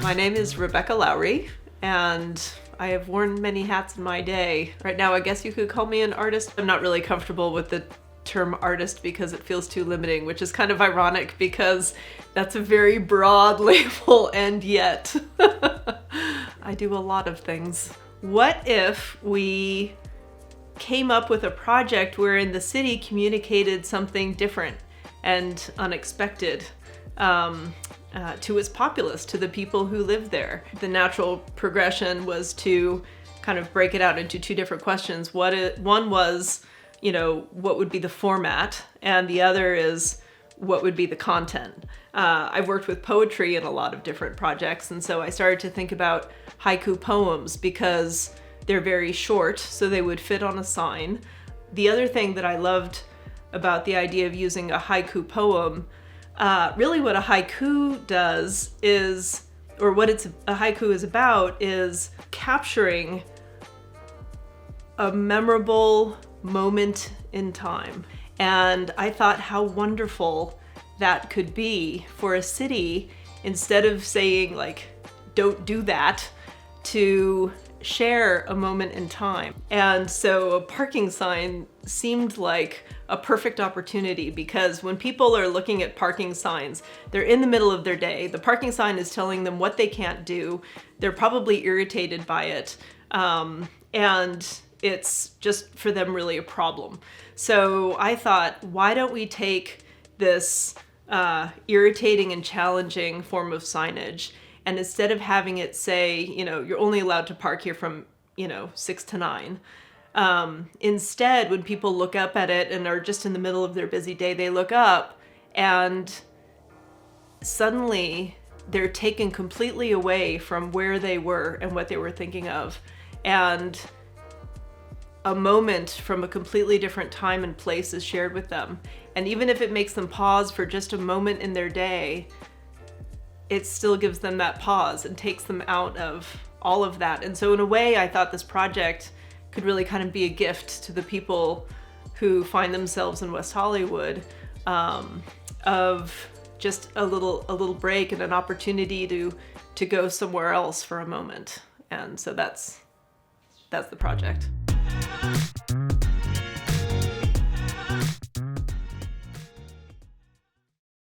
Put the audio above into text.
My name is Rebecca Lowry, and I have worn many hats in my day. Right now, I guess you could call me an artist. I'm not really comfortable with the term artist because it feels too limiting, which is kind of ironic because that's a very broad label, and yet I do a lot of things. What if we came up with a project wherein the city communicated something different and unexpected to its populace, to the people who live there? The natural progression was to kind of break it out into two different questions. One was, what would be the format? And the other is, what would be the content? I've worked with poetry in a lot of different projects, and so I started to think about haiku poems because they're very short, so they would fit on a sign. The other thing that I loved about the idea of using a haiku poem, really what a haiku does is, or what a haiku is about, is capturing a memorable moment in time. And I thought how wonderful that could be for a city, instead of saying like, don't do that, to share a moment in time. And so a parking sign seemed like a perfect opportunity, because when people are looking at parking signs, they're in the middle of their day. The parking sign is telling them what they can't do. They're probably irritated by it. And it's just for them really a problem. So I thought, why don't we take this irritating and challenging form of signage, and instead of having it say, you're only allowed to park here from, 6 to 9, instead, when people look up at it and are just in the middle of their busy day, they look up and suddenly they're taken completely away from where they were and what they were thinking of. And a moment from a completely different time and place is shared with them. And even if it makes them pause for just a moment in their day, it still gives them that pause and takes them out of all of that. And so in a way, I thought this project could really kind of be a gift to the people who find themselves in West Hollywood, of just a little break and an opportunity to go somewhere else for a moment. And so that's the project.